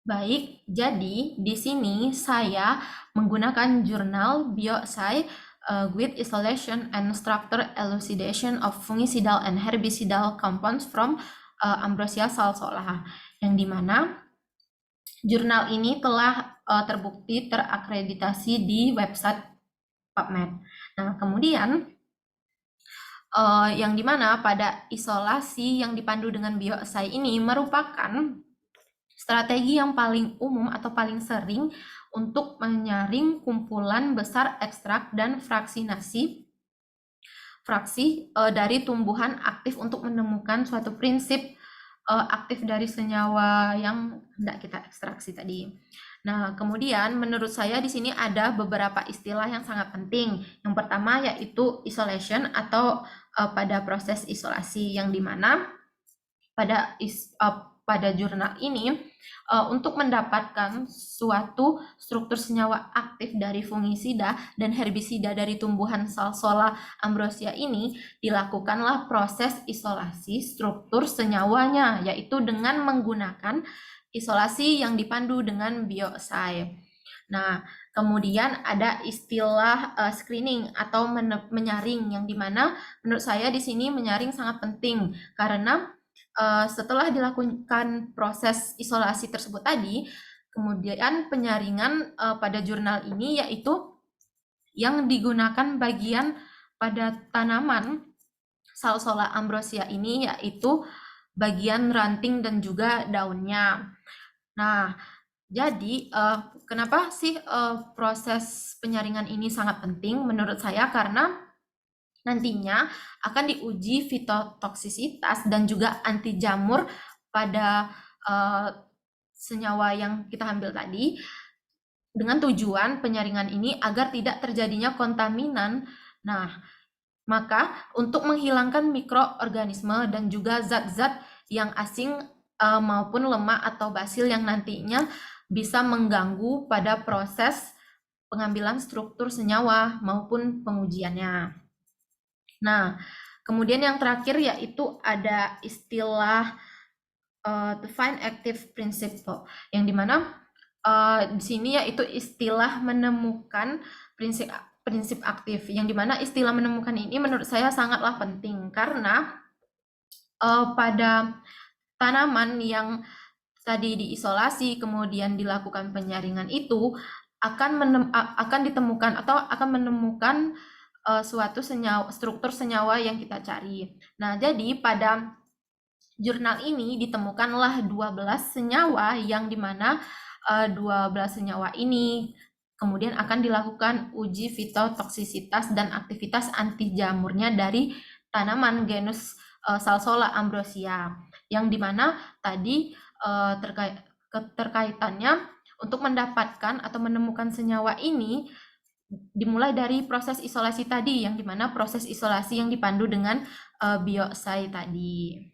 Baik, jadi di sini saya menggunakan jurnal Biosci with Isolation and Structure Elucidation of Fungicidal and Herbicidal Compounds from Ambrosia salsola, yang dimana jurnal ini telah terbukti terakreditasi di website PubMed. Nah, kemudian yang dimana pada isolasi yang dipandu dengan Biosci ini merupakan strategi yang paling umum atau paling sering untuk menyaring kumpulan besar ekstrak dan fraksi dari tumbuhan aktif untuk menemukan suatu prinsip aktif dari senyawa yang hendak kita ekstraksi tadi. Nah, kemudian menurut saya di sini ada beberapa istilah yang sangat penting. Yang pertama yaitu isolation atau pada proses isolasi, yang dimana pada jurnal ini untuk mendapatkan suatu struktur senyawa aktif dari fungisida dan herbisida dari tumbuhan Salsola ambrosia ini, dilakukanlah proses isolasi struktur senyawanya, yaitu dengan menggunakan isolasi yang dipandu dengan Biosci. Nah, kemudian ada istilah screening atau menyaring, yang dimana menurut saya di sini menyaring sangat penting karena setelah dilakukan proses isolasi tersebut tadi, kemudian penyaringan pada jurnal ini yaitu yang digunakan bagian pada tanaman Salsola ambrosia ini yaitu bagian ranting dan juga daunnya. Nah, jadi kenapa sih proses penyaringan ini sangat penting menurut saya? Karena nantinya akan diuji fitotoksisitas dan juga anti jamur pada senyawa yang kita ambil tadi, dengan tujuan penyaringan ini agar tidak terjadinya kontaminan. Nah, maka untuk menghilangkan mikroorganisme dan juga zat-zat yang asing maupun lemak atau basil yang nantinya bisa mengganggu pada proses pengambilan struktur senyawa maupun pengujiannya. Nah, kemudian yang terakhir yaitu ada istilah define active principle, yang dimana di sini yaitu istilah menemukan prinsip aktif, yang dimana istilah menemukan ini menurut saya sangatlah penting karena pada tanaman yang tadi diisolasi kemudian dilakukan penyaringan itu akan ditemukan atau akan menemukan suatu struktur senyawa yang kita cari. Nah, jadi pada jurnal ini ditemukanlah 12 senyawa, yang dimana 12 senyawa ini kemudian akan dilakukan uji fitotoksisitas dan aktivitas anti jamurnya dari tanaman genus Salsola ambrosia, yang dimana tadi terkaitannya untuk mendapatkan atau menemukan senyawa ini dimulai dari proses isolasi tadi, yang dimana proses isolasi yang dipandu dengan Biosci tadi.